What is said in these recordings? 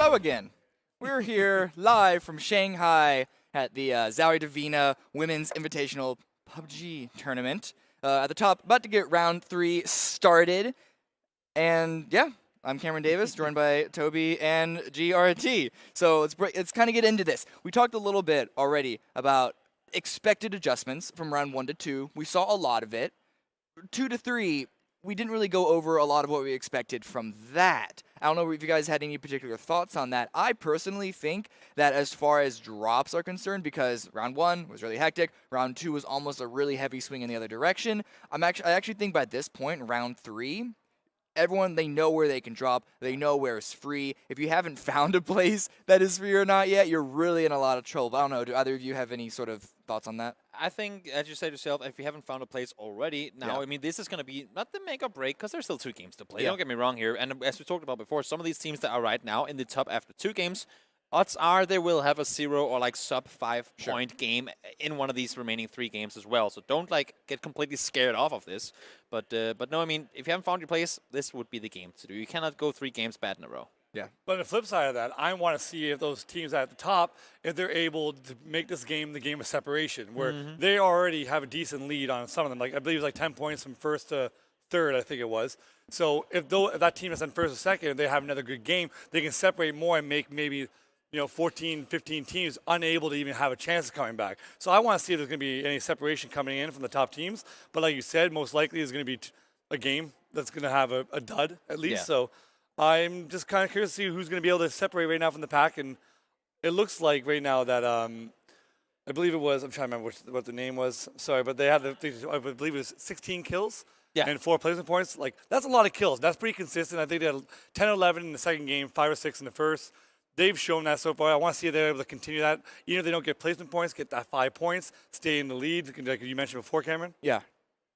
Hello again. We're here live from Shanghai at the ZOWIE DIVINA Women's Invitational PUBG tournament. At the top, about to get round 3 started. And yeah, I'm Cameron Davis, joined by Toby and GRT. So let's kind of get into this. We talked a little bit already about expected adjustments from round 1 to 2. We saw a lot of it. 2 to 3, we didn't really go over a lot of what we expected from that. I don't know if you guys had any particular thoughts on that. I personally think that as far as drops are concerned, because round 1 was really hectic, round 2 was almost a really heavy swing in the other direction. I actually think by this point, round 3, everyone, they know where they can drop. They know where it's free. If you haven't found a place that is free or not yet, you're really in a lot of trouble. I don't know. Do either of you have any sort of thoughts on that? I think, as you said yourself, if you haven't found a place already, now, I mean, this is going to be not the make or break, because there's still 2 games to play. Don't get me wrong here. And as we talked about before, some of these teams that are right now in the top after 2 games, odds are they will have a 0 or like sub 5 point game in one of these remaining 3 games as well. So don't like get completely scared off of this. But no, I mean, if you haven't found your place, this would be the game to do. You cannot go 3 games bad in a row. Yeah. But on the flip side of that, I want to see if those teams at the top, if they're able to make this game the game of separation, where they already have a decent lead on some of them. Like I believe it was like 10 points from first to third, I think it was. So if that team is in first or second, if they have another good game, they can separate more and make maybe 14, 15 teams unable to even have a chance of coming back. So I want to see if there's going to be any separation coming in from the top teams. But like you said, most likely is going to be a game that's going to have a dud at least. So I'm just kind of curious to see who's going to be able to separate right now from the pack. And it looks like right now that I believe it was, I'm trying to remember what the name was. Sorry, but they had, I believe it was 16 kills. And 4 placement points. Like, that's a lot of kills. That's pretty consistent. I think they had 10 or 11 in the second game, 5 or 6 in the first. They've shown that so far. I want to see if they're able to continue that. Even if they don't get placement points, get that 5 points, stay in the lead, like you mentioned before, Cameron. Yeah.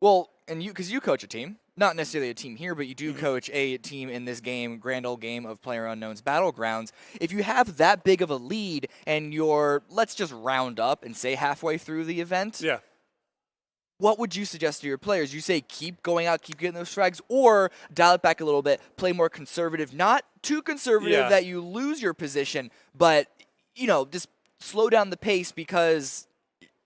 Well, and because you coach a team, not necessarily a team here, but you do coach a team in this game, grand old game of PlayerUnknown's Battlegrounds. If you have that big of a lead and you're, let's just round up and say halfway through the event, what would you suggest to your players? You say keep going out, keep getting those frags, or dial it back a little bit, play more conservative, not too conservative that you lose your position, but, just slow down the pace, because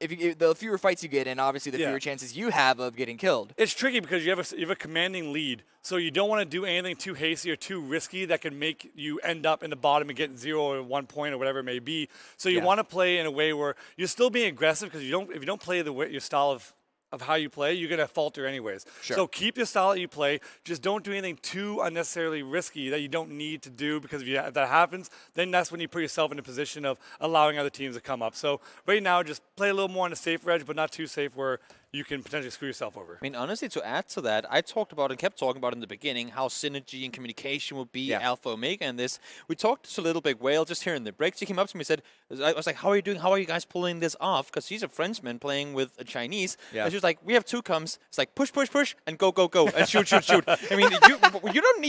the fewer fights you get in, obviously the fewer chances you have of getting killed. It's tricky because you have a commanding lead, so you don't want to do anything too hasty or too risky that can make you end up in the bottom and get 0 or 1 point or whatever it may be. So you want to play in a way where you're still being aggressive, because if you don't play your style of how you play, you're going to falter anyways. So keep your style that you play. Just don't do anything too unnecessarily risky that you don't need to do, because if that happens, then that's when you put yourself in a position of allowing other teams to come up. So right now, just play a little more on the safer edge, but not too safe where you can potentially screw yourself over. I mean, honestly, to add to that, I talked about and kept talking about in the beginning how synergy and communication would be alpha omega in this. We talked to Little Big Whale just here in the break. She came up to me and said, I was like, how are you doing? How are you guys pulling this off? Because she's a Frenchman playing with a Chinese. And she was like, we have 2 comms. It's like push, push, push, and go, go, go, and shoot, shoot, shoot. I mean, you don't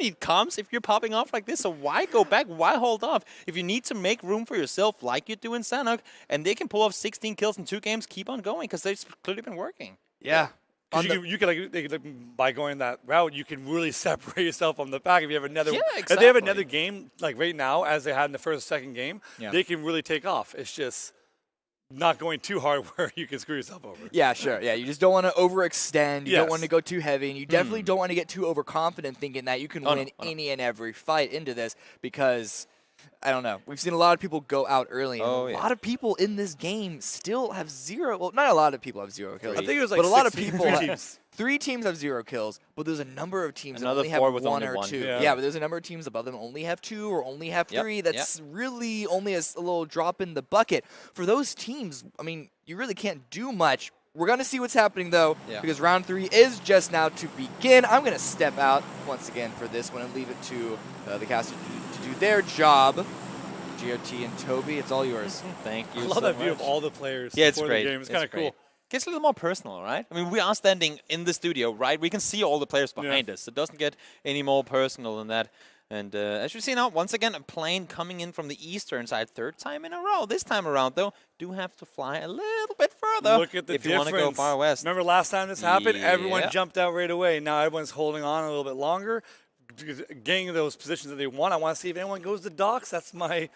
need comms if you're popping off like this. So why go back? Why hold off? If you need to make room for yourself, like you do in Sanhok, and they can pull off 16 kills in 2 games, keep on going, because they've clearly been working. Yeah. You can by going that route, you can really separate yourself from the pack. If you have another, if they have another game like right now, as they had in the first or second game, they can really take off. It's just not going too hard where you can screw yourself over. Yeah, sure. Yeah, you just don't want to overextend. You don't want to go too heavy, and you definitely don't want to get too overconfident, thinking that you can win any and every fight into this, because I don't know. We've seen a lot of people go out early, and a lot of people in this game still have 0. Well, not a lot of people have 0 kills. I think it was like but a lot of people. 3 teams. 3 teams have 0 kills, but there's a number of teams that only have 4 with 1 only or 1. 2. Yeah. But there's a number of teams above them only have 2 or only have 3. That's really only a little drop in the bucket. For those teams, I mean, you really can't do much. We're going to see what's happening, though, because round 3 is just now to begin. I'm going to step out once again for this one and leave it to the cast to do their job. GOT and Toby, it's all yours. Thank you. I love that view of all the players. Yeah, it's before great. The game. It's kind of cool. Gets a little more personal, right? I mean, we are standing in the studio, right? We can see all the players behind us. It doesn't get any more personal than that. And as you see now, once again, a plane coming in from the eastern side, 3rd time in a row. This time around, though, do have to fly a little bit further. Look at the if you want to go far west. Remember last time this happened? Everyone jumped out right away. Now everyone's holding on a little bit longer, getting those positions that they want. I want to see if anyone goes to docks. That's my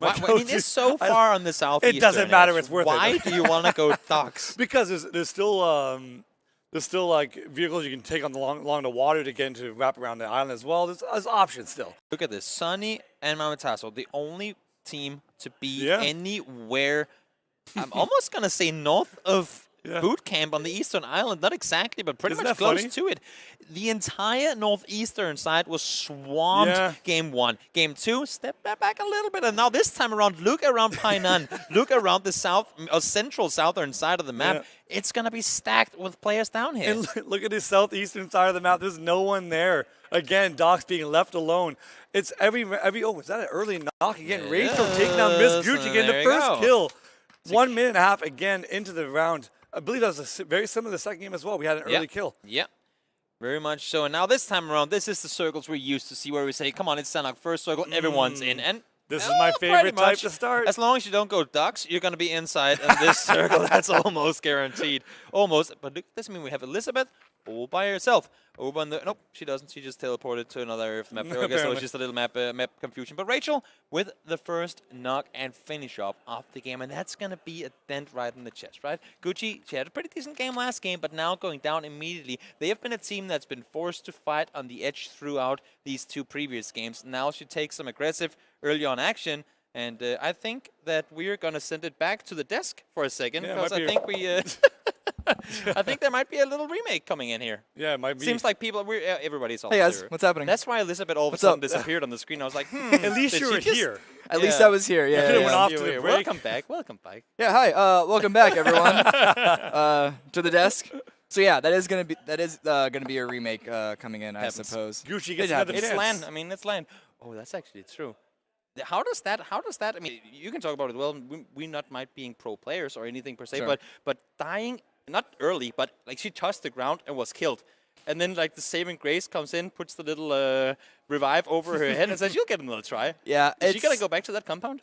I mean, it's so far on the southeastern It doesn't matter. edge. It's worth Why it. do you want to go docks? Because there's still like vehicles you can take on along the water to get into to wrap around the island as well. There's options still. Look at this. Sunny and Mamataso, the only team to be anywhere, I'm almost going to say north of boot camp on the eastern island. Not exactly, but pretty much close to it. The entire northeastern side was swamped game 1. Game 2, step back a little bit. And now this time around, look around Painan. Look around the central southern side of the map. It's going to be stacked with players down here. And look at the southeastern side of the map. There's no one there. Again, Doc's being left alone. It's every oh, was that an early knock again? Rachel taking down Miss Gucci getting the first kill. 1 minute and a half again into the round. I believe that was very similar to the second game as well. We had an early kill. Yeah, very much so. And now this time around, this is the circles we're used to see where we say, come on, it's Sanok, first circle, everyone's in. And this is my favorite type to start. As long as you don't go ducks, you're going to be inside in this circle. That's almost guaranteed. Almost. But look, this means we have Elizabeth all by herself. Over on the... Nope, she doesn't. She just teleported to another map. I guess it was just a little map confusion. But Rachel with the first knock and finish off the game. And that's going to be a dent right in the chest, right? Gucci, she had a pretty decent game last game, but now going down immediately. They have been a team that's been forced to fight on the edge throughout these 2 previous games. Now she takes some aggressive early on action. And I think that we're going to send it back to the desk for a second. Because I think we... I think there might be a little remake coming in here. Yeah, it might be. Seems like people, everybody's all Hey guys, what's happening? That's why Elizabeth all of a sudden disappeared on the screen. I was like, at least you were here. At least I was here. Yeah. Could've went off to the break. Welcome back. Welcome back. Yeah. Hi. Welcome back, everyone. To the desk. So yeah, that is gonna be a remake coming in, I suppose. Gucci gets another chance. It's land. I mean, it's land. Oh, that's actually true. How does that? I mean, you can talk about it. Well, we're not might being pro players or anything per se, but dying. Not early, but like she touched the ground and was killed. And then like the saving grace comes in, puts the little revive over her head and says, you'll get another try. Yeah. Is she going to go back to that compound?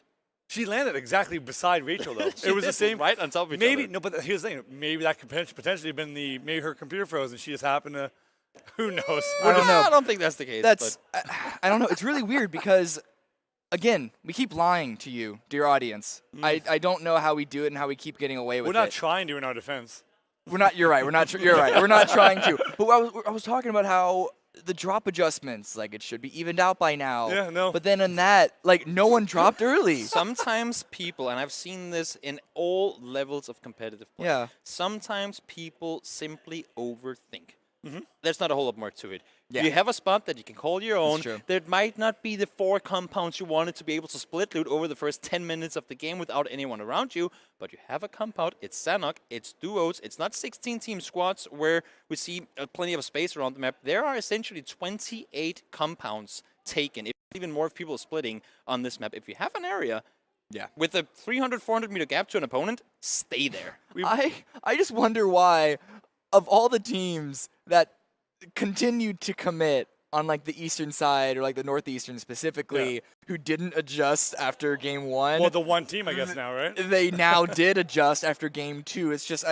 She landed exactly beside Rachel, though. It was the same. Right on top of each other. No, but here's the thing. Maybe that could potentially have been maybe her computer froze and she just happened to, who knows? I don't know. I don't think that's the case. I don't know. It's really weird because, again, we keep lying to you, dear audience. I don't know how we do it and how we keep getting away with it. We're not trying to in our defense. We're not. You're right. We're not. You're right. We're not trying to. But I was talking about how the drop adjustments, like it should be evened out by now. Yeah. No. But then in that, like no one dropped early. Sometimes people, and I've seen this in all levels of competitive play. Yeah. Sometimes people simply overthink. There's not a whole lot more to it. Yeah. You have a spot that you can call your own. True. There might not be the 4 compounds you wanted to be able to split loot over the first 10 minutes of the game without anyone around you, but you have a compound. It's Sanok, it's duos, it's not 16-team squads where we see plenty of space around the map. There are essentially 28 compounds taken, if even more people splitting on this map. If you have an area with a 300, 400 meter gap to an opponent, stay there. I just wonder why, of all the teams that continued to commit on like the eastern side or like the northeastern specifically, who didn't adjust after game 1. Well, the one team, I guess now, right? They now did adjust after game 2. It's just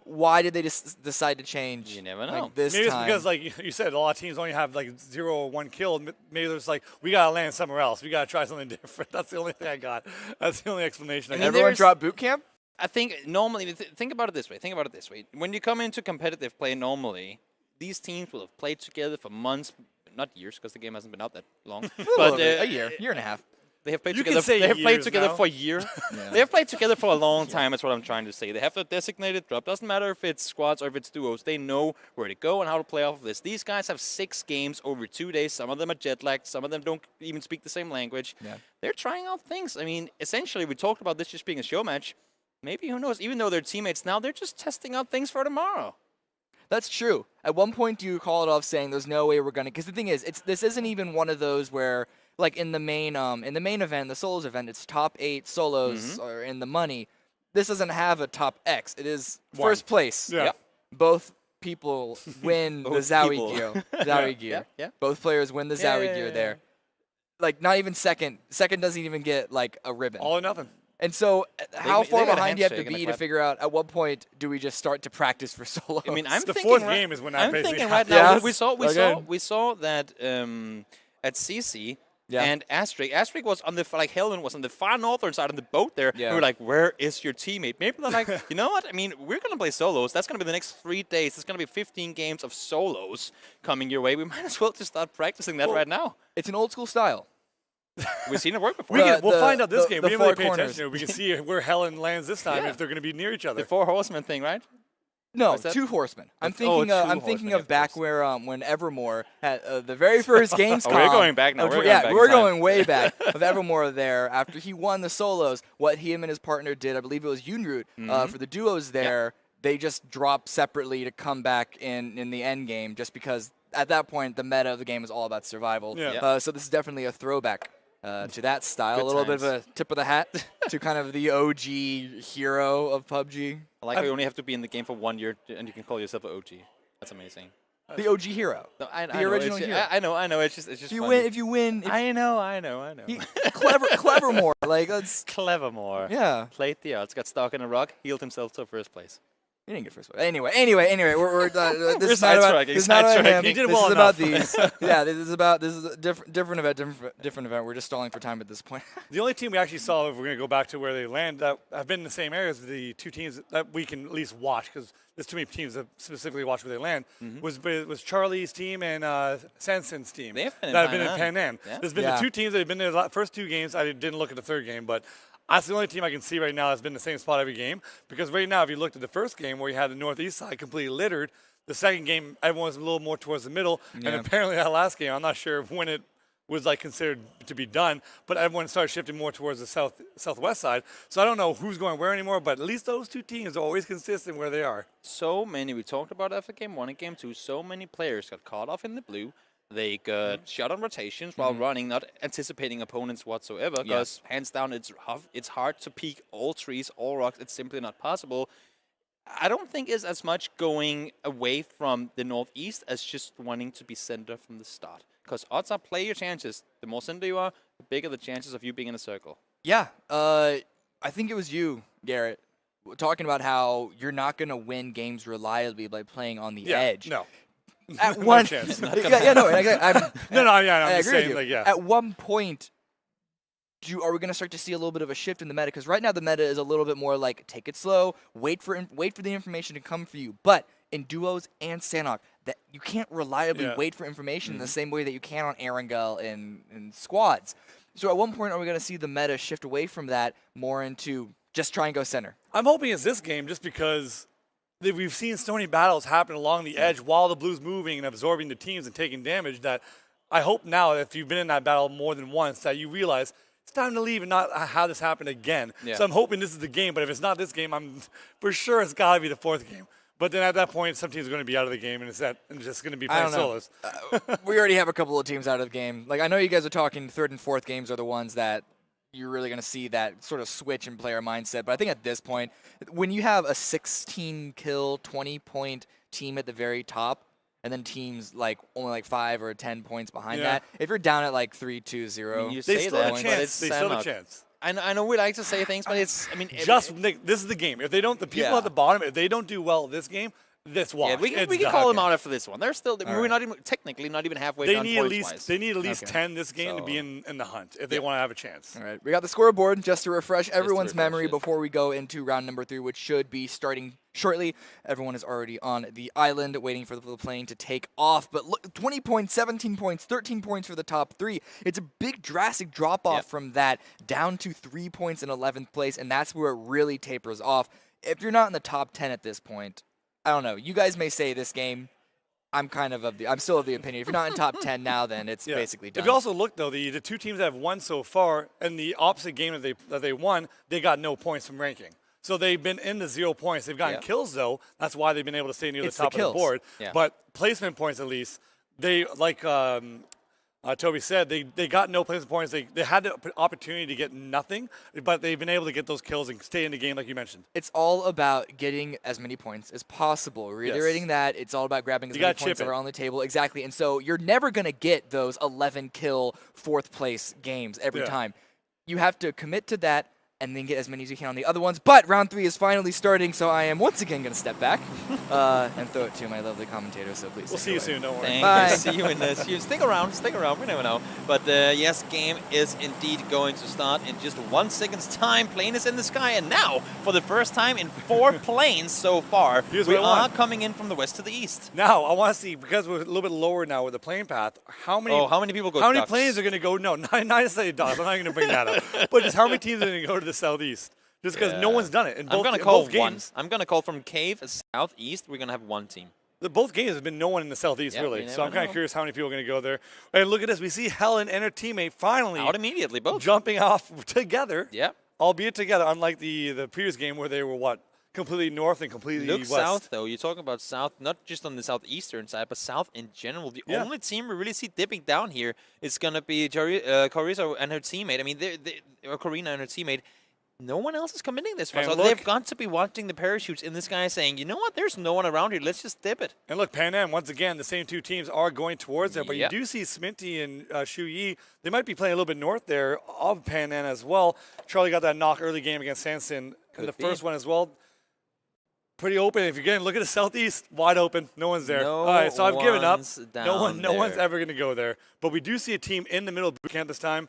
why did they just decide to change? You never know. Like, this Maybe time? it's because, like you said, a lot of teams only have like 0 or 1 kill. Maybe there's like, we got to land somewhere else. We got to try something different. That's the only thing I got. That's the only explanation I got. Everyone dropped boot camp? I think normally, think about it this way. When you come into competitive play normally, these teams will have played together for months, not years, because the game hasn't been out that long. But a year and a half. They have played You together. can say They have played years together now. for a year. They have played together for a long time. That's what I'm trying to say. They have a designated drop. Doesn't matter if it's squads or if it's duos. They know where to go and how to play off of this. These guys have 6 games over 2 days. Some of them are jet lagged. Some of them don't even speak the same language. Yeah. They're trying out things. I mean, essentially, we talked about this just being a show match. Maybe, who knows? Even though they're teammates now, they're just testing out things for tomorrow. That's true. At one point, do you call it off saying there's no way we're gonna? Because the thing is, this isn't even one of those where, like in the main event, the solos event, it's top 8 solos are in the money. This doesn't have a top X. It is first place. Yeah. Yep. Both people win the ZOWIE gear. ZOWIE gear. Yeah. Both players win the ZOWIE gear there. Like not even second. Second doesn't even get like a ribbon. All or nothing. And so, how far they got a behind do you have to handshake and a be to clap. figure out at what point do we just start to practice for solos? I mean, I'm The thinking fourth right, game is when that I'm basically thinking right happens. now. Yes. We saw that at CC. Yeah. And Astrid was on the Helen was on the far northern side on the boat there. Yeah. And we're like, where is your teammate? Maybe they're like, you know what? I mean, we're gonna play solos. That's gonna be the next 3 days. There's gonna be 15 games of solos coming your way. We might as well just start practicing that right now. It's an old school style. We've seen it work before. We'll find out this game. the We didn't really four pay corners. attention to it. We can see where Helen lands this time Yeah. if they're going to be near each other. The 4 horsemen thing, right? No, Is that- 2 horsemen. I'm Oh, thinking. two I'm thinking horsemen, of of back course. where when Evermore had the very first Gamescom. Oh, we're going back now. We're going back in we're time. going way back. Of Evermore there after he won the solos, what him and his partner did, I believe it was Yunroot, for the duos there. They just dropped separately to come back in the end game, just because at that point the meta of the game is all about survival. Yeah. So this is definitely a throwback. To that style, Good a little bit of times. a tip of the hat to kind of the OG hero of PUBG. I like how you only have to be in the game for 1 year and you can call yourself an OG. That's amazing. The OG hero. No, The original it's, hero. I know. It's just If you funny. win, I know. clever more. Like that's Clever more. yeah. Played the odds, got stuck in a rock, healed himself to first place. He didn't get first place. Anyway, we're this We're is not about sidetracking, this is not about him. He did This well is about enough. these. Yeah, this is a different event. We're just stalling for time at this point. The only team we actually saw, if we're going to go back to where they land, that have been in the same areas, the 2 teams that we can at least watch, because there's too many teams that specifically watch where they land, was Charlie's team and Sansen's team. They've been in that have been in Pan Pan Am. Am. Yeah. There's been Yeah. the 2 teams that have been there the first 2 games. I didn't look at the 3rd game, but that's the only team I can see right now that's been in the same spot every game. Because right now, if you looked at the first game where you had the northeast side completely littered, the second game, everyone was a little more towards the middle. Yeah. And apparently that last game, I'm not sure when it was considered to be done, but everyone started shifting more towards the southwest side. So I don't know who's going where anymore, but at least those 2 teams are always consistent where they are. So many, we talked about after game 1 and game 2, so many players got caught off in the blue. They got shot on rotations while running, not anticipating opponents whatsoever, because hands down, it's hard to peek all trees, all rocks. It's simply not possible. I don't think it's as much going away from the northeast as just wanting to be center from the start. Because odds are, play your chances. The more center you are, the bigger the chances of you being in a circle. Yeah, I think it was you, Garrett, talking about how you're not going to win games reliably by playing on the edge. No. At No one, chance. I'm just saying, agree with you. yeah. At one point, are we going to start to see a little bit of a shift in the meta? Because right now the meta is a little bit more like take it slow, wait for the information to come for you. But in duos and Sanhok, that you can't reliably wait for information in the same way that you can on Erangel and squads. So at one point, are we going to see the meta shift away from that more into just try and go center? I'm hoping it's this game just because we've seen so many battles happen along the edge while the blue's moving and absorbing the teams and taking damage that I hope now, if you've been in that battle more than once, that you realize it's time to leave and not have this happen again. Yeah. So I'm hoping this is the game, but if it's not this game, I'm for sure it's got to be the 4th game. But then at that point, some teams are going to be out of the game, and it's just going to be I playing don't know. solos. We already have a couple of teams out of the game. Like I know you guys are talking 3rd and 4th games are the ones that you're really going to see that sort of switch in player mindset. But I think at this point, when you have a 16-kill, 20-point team at the very top, and then teams like only like 5 or 10 points behind that, if you're down at like 3-2-0, You They say still that, have a but chance. it's They still have a Sanhok. chance. I know we like to say things, but it's, I mean... This is the game. If they don't, the people Yeah. at the bottom, if they don't do well this game, this watch. Yeah, we It's can done. call them out after this one. They're still, we're right. not even, technically not even halfway They down need at points-wise. least 10 this game to So- be in the hunt if they want to have a chance. All right, we got the scoreboard just to refresh everyone's refresh memory it. before we go into round number 3, which should be starting shortly. Everyone is already on the island waiting for the plane to take off. But look, 20 points, 17 points, 13 points for the top 3. It's a big drastic drop-off from that down to 3 points in 11th place, and that's where it really tapers off. If you're not in the top 10 at this point, I don't know. You guys may say this game, I'm still of the opinion. If you're not in top 10 now, then it's basically done. If you also look, though, the 2 teams that have won so far, in the opposite game that they won, they got no points from ranking. So they've been in the 0 points. They've gotten kills, though. That's why they've been able to stay near It's the the top of the kills. board. Yeah. But placement points, at least, they, like Toby said, they got no placement points. They had the opportunity to get nothing, but they've been able to get those kills and stay in the game, like you mentioned. It's all about getting as many points as possible. Reiterating that, it's all about grabbing as many points that are on the table. Exactly. And so you're never going to get those 11 kill 4th place games every time. You have to commit to that and then get as many as you can on the other ones. But round 3 is finally starting, so I am once again going to step back and throw it to my lovely commentator, so please. We'll see you soon, don't worry. Bye. See you in this. Stick around, we never know. But yes, game is indeed going to start in just 1 second's time. Plane is in the sky, and now, for the first time in 4 planes so far, we are coming in from the west to the east. Now, I want to see, because we're a little bit lower now with the plane path, how many people go How many ducks? planes are going to go? No, not necessarily ducks. I'm not going to bring that up. But just how many teams are going to go to the southeast? Just because no one's done it in both, both games. I'm going to call from cave southeast. We're going to have 1 team. Both games have been no one in the southeast, really. So I'm kind of curious how many people are going to go there. And look at this. We see Helen and her teammate finally out immediately, both jumping off together. Yep. Albeit together, unlike the previous game where they were, completely north and completely Look west. south, though. You're talking about south, not just on the southeastern side, but south in general. The only team we really see dipping down here is going to be Carissa and her teammate. I mean, Corina and her teammate. No one else is committing this far. So they've got to be watching the parachutes in the sky saying, you know what, there's no one around here. Let's just dip it. And look, Pan Am, once again, the same 2 teams are going towards there. But you do see Sminty and Shu Yi. They might be playing a little bit north there of Pan Am as well. Charlie got that knock early game against Sanson in the first one as well. Pretty open. If you're getting look at the southeast, wide open. No one's there. All right, so I've given up. No one's ever going to go there. But we do see a team in the middle of boot camp this time.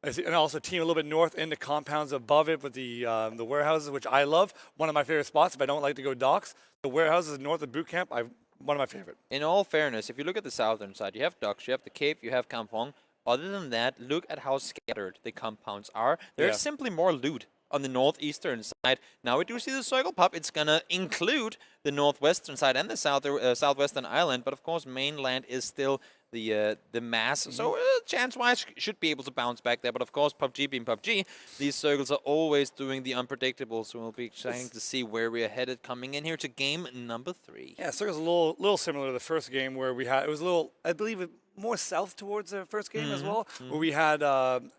And also a team a little bit north in the compounds above it with the warehouses, which I love. One of my favorite spots if I don't like to go docks. The warehouses north of boot camp, one of my favorite. In all fairness, if you look at the southern side, you have docks, you have the cave, you have Kampong. Other than that, look at how scattered the compounds are. There's simply more loot on the northeastern side. Now we do see the circle pop. It's going to include the northwestern side and the southwestern island, but of course mainland is still the mass. So chance-wise should be able to bounce back there. But of course, PUBG being PUBG, these circles are always doing the unpredictable. So we'll be excited to see where we are headed coming in here to game number 3. Yeah, circles a little similar to the first game where we had, it was a little, I believe, more south towards the first game as well, where we had, can't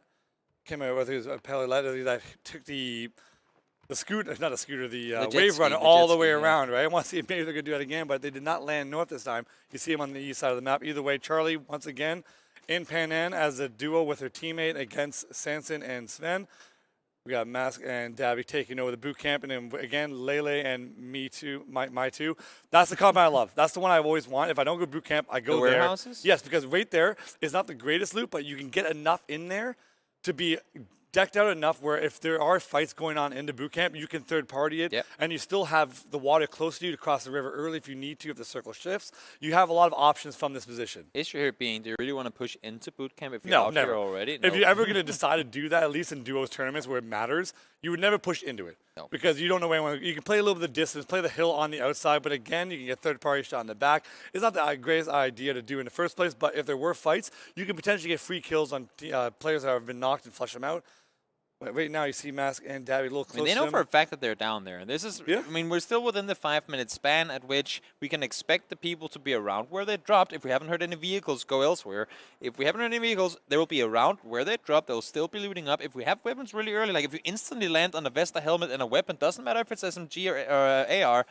remember whether it was a Pellet that took the scooter, not a scooter, the wave runner all the way around, right? I want to see if maybe they're going to do that again, but they did not land north this time. You see them on the east side of the map. Either way, Charlie, once again, in Pan Am as a duo with her teammate against Sanson and Sven. We got Mask and Dabby taking over the boot camp, and then again, Lele and me too, my two. That's the combat I love. That's the one I always want. If I don't go boot camp, I go there. The warehouses? Yes, because right there is not the greatest loot, but you can get enough in there to be decked out enough where if there are fights going on in the boot camp, you can third party it, and you still have the water close to you to cross the river early if you need to, if the circle shifts. You have a lot of options from this position. Issue here being, do you really want to push into boot camp if you're out never. here already? If you're ever going to decide to do that, at least in duos tournaments where it matters, you would never push into it. Because you don't know anyone. You can play a little bit of the distance, play the hill on the outside, but again, you can get third-party shot in the back. It's not the greatest idea to do in the first place, but if there were fights, you can potentially get free kills on players that have been knocked and flush them out. Right now, you see Mask and Dabby a little close. I mean, they know for a fact that they're down there. And this is, I mean, we're still within the 5-minute span at which we can expect the people to be around where they dropped. If we haven't heard any vehicles go elsewhere, if we haven't heard any vehicles, they will be around where they dropped. They'll still be looting up. If we have weapons really early, like if you instantly land on a Vesta helmet and a weapon, doesn't matter if it's SMG or AR,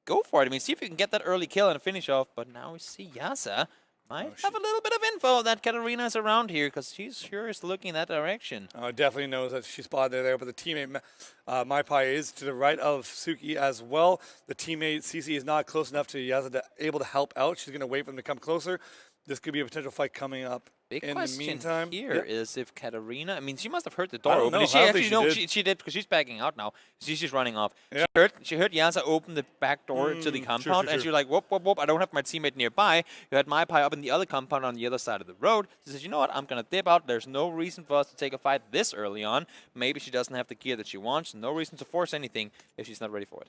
go for it. I mean, see if you can get that early kill and finish off. But now we see Yasa might have a little bit of info that Katarina is around here because she's sure is looking in that direction. Definitely knows that she's spotted there, but the teammate, MyPie, is to the right of Suki as well. The teammate, Cece, is not close enough to Yaza able to help out. She's going to wait for them to come closer. This could be a potential fight coming up. Big in question the meantime, here is if Katarina, I mean, she must have heard the door open. Know. She actually, no, she did because she's backing out now. She's just running off. Yeah. She heard Yasa open the back door to the compound, and she was like, whoop, whoop, whoop, I don't have my teammate nearby. You had MyPie up in the other compound on the other side of the road. She says, you know what, I'm going to dip out. There's no reason for us to take a fight this early on. Maybe she doesn't have the gear that she wants. No reason to force anything if she's not ready for it.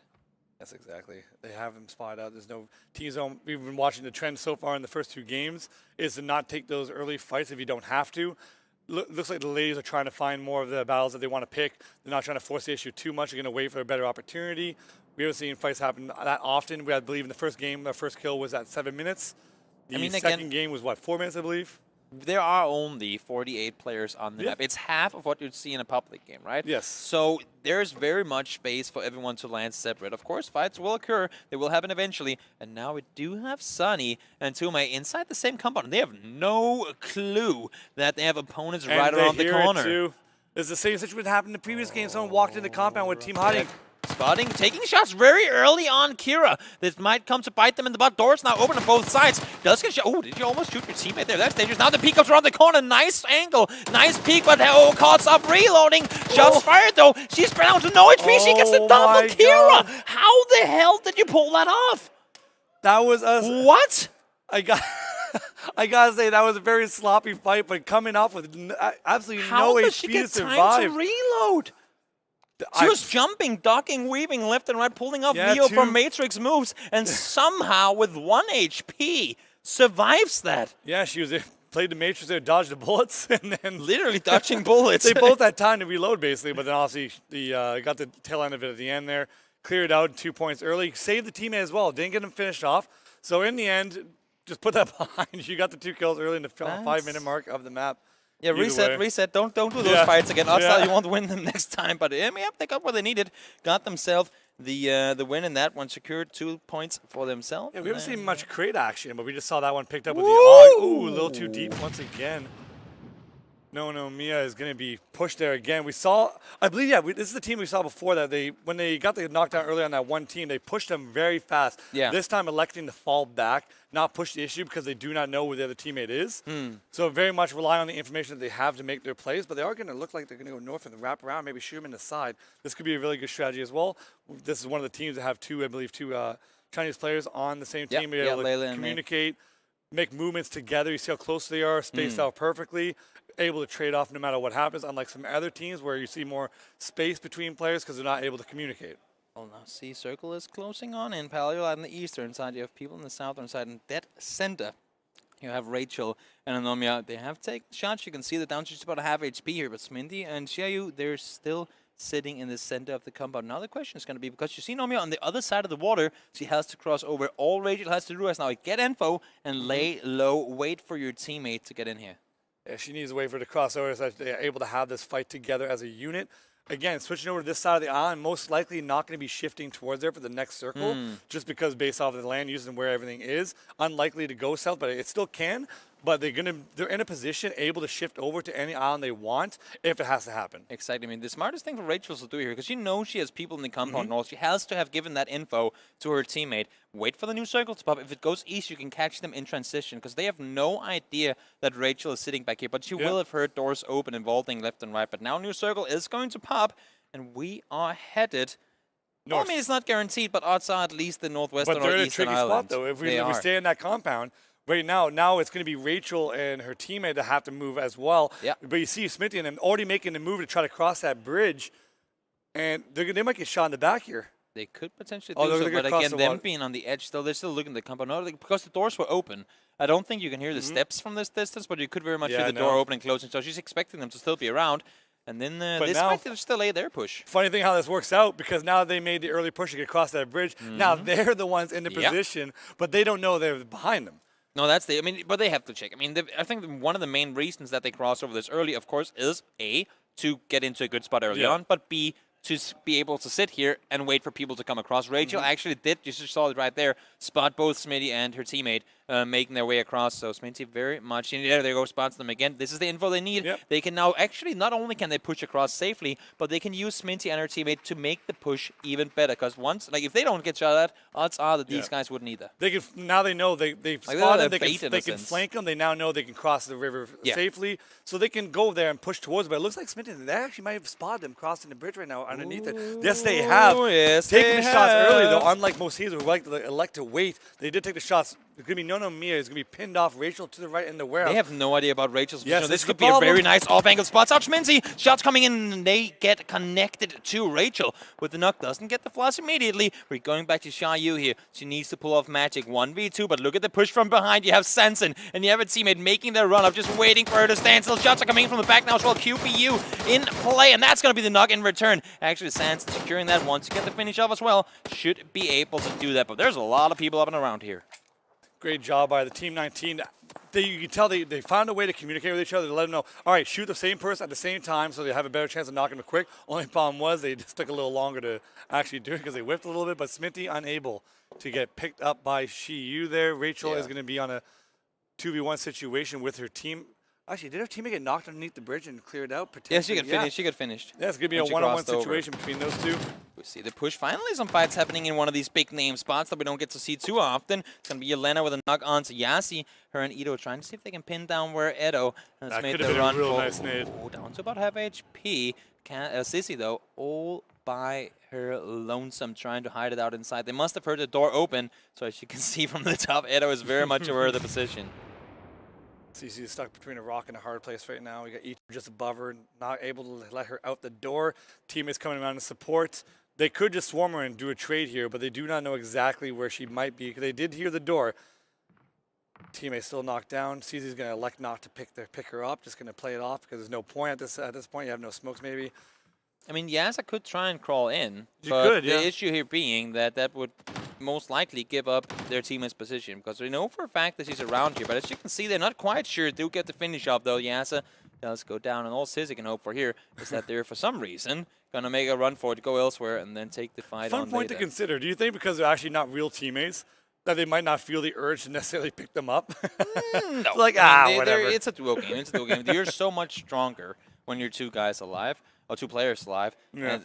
Yes, exactly. They have him spotted out. There's no T-zone. We've been watching the trend so far in the first 2 games is to not take those early fights if you don't have to. Looks like the ladies are trying to find more of the battles that they want to pick. They're not trying to force the issue too much. They're going to wait for a better opportunity. We haven't seen fights happen that often. I believe in the first game, our first kill was at 7 minutes. The second game was, what, 4 minutes, I believe? There are only 48 players on the map. It's half of what you'd see in a public game, right? Yes. So there's very much space for everyone to land separate. Of course, fights will occur. They will happen eventually. And now we do have Sunny and Tume inside the same compound. They have no clue that they have opponents right around the corner. Too. It's the same situation that happened in the previous game. Someone walked in the compound with team hiding. Spotting, taking shots very early on Kira. This might come to bite them in the butt. Doors now open on both sides. Does get shot. Oh, did you almost shoot your teammate there? That's dangerous. Now the peek comes around the corner. Nice angle. Nice peek, but Cards up reloading. Shots fired though. She's down to no HP. She gets the double. Kira, how the hell did you pull that off? That was us. What? I gotta say, that was a very sloppy fight, but coming off with absolutely no HP to survive. How does she get time to reload? She was jumping, ducking, weaving left and right, pulling off Neo from Matrix moves, and somehow with 1 HP survives that. Yeah, she was played the Matrix there, dodged the bullets, and then literally dodging bullets. They both had time to reload basically, but then obviously got the tail end of it at the end there, cleared out 2 points early, saved the teammate as well, didn't get him finished off. So in the end, just put that behind. You got the 2 kills early in the 5-minute mark of the map. Yeah, reset. Don't do those fights again. You won't win them next time. But yeah, they got what they needed. Got themselves the win in that one. Secured 2 points for themselves. Yeah, we haven't seen much crate action, but we just saw that one picked up with the AUG. Ooh, a little too deep once again. No, Mia is going to be pushed there again. We saw, I believe, this is the team we saw before that. When they got the knockdown early on that one team, they pushed them very fast. Yeah. This time electing to fall back, not push the issue because they do not know where the other teammate is. So very much rely on the information that they have to make their plays, but they are going to look like they're going to go north and wrap around, maybe shoot them in the side. This could be a really good strategy as well. This is one of the teams that have two Chinese players on the same team. Be able to communicate, make movements together. You see how close they are, spaced out perfectly, able to trade off no matter what happens, unlike some other teams where you see more space between players because they're not able to communicate. Well, now see, circle is closing on in Paleo on the eastern side. You have people on the southern side, and dead center you have Rachel and Anomia. They have taken shots. You can see that down to just about half HP here, but Sminty and Xiaoyu, they're still sitting in the center of the compound. Now the question is going to be, because you see Nomia on the other side of the water, she has to cross over. All Rachel has to do is now get info and lay low, wait for your teammate to get in here. Yeah, she needs to wait for the crossover so that they're able to have this fight together as a unit. Again, switching over to this side of the island, most likely not going to be shifting towards there for the next circle, just because based off of the land use and where everything is, unlikely to go south, but it still can. But they're in a position able to shift over to any island they want if it has to happen. Exactly. I mean, the smartest thing for Rachel to do here, because she knows she has people in the compound north, she has to have given that info to her teammate. Wait for the new circle to pop. If it goes east, you can catch them in transition, because they have no idea that Rachel is sitting back here. But she will have heard doors open and vaulting left and right. But now new circle is going to pop, and we are headed north. Well, I mean, it's not guaranteed, but odds are at least the northwestern or eastern island. But they're in a tricky spot, though. If we stay in that compound, right now it's going to be Rachel and her teammate that have to move as well. But you see Smithy and them already making the move to try to cross that bridge, and they might get shot in the back here. They could potentially do so, but again, them being on the edge, they're still looking at the compound. No, because the doors were open. I don't think you can hear the steps from this distance, but you could very much hear the door opening and closing. So she's expecting them to still be around. And then this might just delay their push. Funny thing how this works out, because now they made the early push to get across that bridge. Now they're the ones in the position, but they don't know they're behind them. No, that's I mean, but they have to check. I mean, I think one of the main reasons that they cross over this early, of course, is A, to get into a good spot early on, but B, to be able to sit here and wait for people to come across. Rachel actually did, you just saw it right there, spot both Smitty and her teammate making their way across. So Smitty very much, there they go, spots them again. This is the info they need. They can now actually, not only can they push across safely, but they can use Smitty and her teammate to make the push even better. Because once, if they don't get shot at, odds are that these guys wouldn't either. They can, now they know they've spotted, they can flank them. They now know they can cross the river safely. So they can go there and push towards it. But it looks like Smitty, they actually might have spotted them crossing the bridge right now underneath it. Yes, they have. Taking the shots early, though, unlike most teams who elect to wait. They did take the shots. It's going to be No Mia. It's going to be pinned off Rachel to the right in the warehouse. They have no idea about Rachel's position. This could be a very nice off-angle spot. Out Schminzi. Shots coming in, and they get connected to Rachel. With the knock, doesn't get the flash immediately. We're going back to Xiaoyu here. She needs to pull off magic. 1v2, but look at the push from behind. You have Sanson, and you have a teammate making their run up, just waiting for her to stand still. Shots are coming from the back now as well. QPU in play, and that's going to be the knock in return. Actually, Sanson securing that once you get the finish off as well. Should be able to do that, but there's a lot of people up and around here. Great job by the Team 19. You can tell they found a way to communicate with each other to let them know, all right, shoot the same person at the same time so they have a better chance of knocking them quick. Only problem was they just took a little longer to actually do it because they whiffed a little bit, but Smithy unable to get picked up by Xiaoyu there. Rachel is going to be on a 2v1 situation with her team Actually, did her teammate get knocked underneath the bridge and cleared out? Yeah, she got finished. She got finished. Yeah, it's going to be a one-on-one situation between those two. We see the push. Finally, some fights happening in one of these big name spots that we don't get to see too often. It's going to be Yelena with a knock onto Yassi. Her and Ito trying to see if they can pin down where Edo has That made could the have been run a real for. nice nade. Oh, down to about half HP. Sissy, though, all by her lonesome, trying to hide it out inside. They must have heard the door open, so as you can see from the top, Edo is very much aware of the position. CC is stuck between a rock and a hard place right now. We got Ito just above her, not able to let her out the door. Teammates coming around to support. They could just swarm her and do a trade here, but they do not know exactly where she might be because they did hear the door. Teammate still knocked down. CZ's going to elect not to pick her up, just going to play it off because there's no point at this point. You have no smokes maybe. I mean, Yasa could try and crawl in, the issue here being that would most likely give up their teammate's position because we know for a fact that she's around here. But as you can see, they're not quite sure. Do get the finish up though. Yasa does go down, and all Sizzy can hope for here is that they're for some reason gonna make a run for it, go elsewhere, and then take the fight on. Fun point to consider. Do you think because they're actually not real teammates that they might not feel the urge to necessarily pick them up? No, like whatever. It's a duo game. It's a duo game. You're so much stronger when you're two guys alive. Or two players alive. Yeah.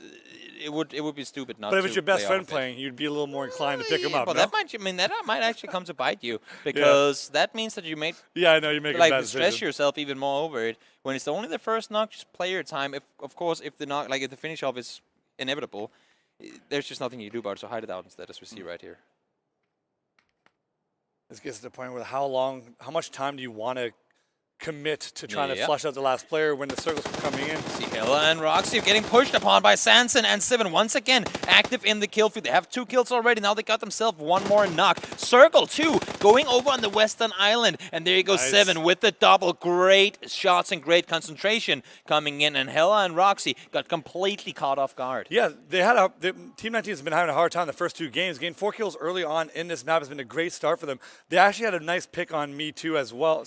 It would be stupid not to. But if it's your best friend play playing, you'd be a little more inclined to pick him up. Well, no? that might actually come to bite you because that means that you make I know you make like a bad stress decision. yourself even more over it. When it's only the first knock, just play your time. If of course if the knock if the finish off is inevitable, there's just nothing you do about it. So hide it out instead, as we see right here. This gets to the point where how much time do you want to commit to trying to flush out the last player when the circle's coming in? See Hilla and Roxy getting pushed upon by Sanson and Sivan once again active in the kill feed. They have 2 kills already. Now they got themselves one more knock. Circle 2 going over on the Western Island. And there you go, nice. 7 with the double. Great shots and great concentration coming in. And Hilla and Roxy got completely caught off guard. Yeah, Team 19 has been having a hard time the first 2 games. Gained 4 kills early on in this map has been a great start for them. They actually had a nice pick on May 2 as well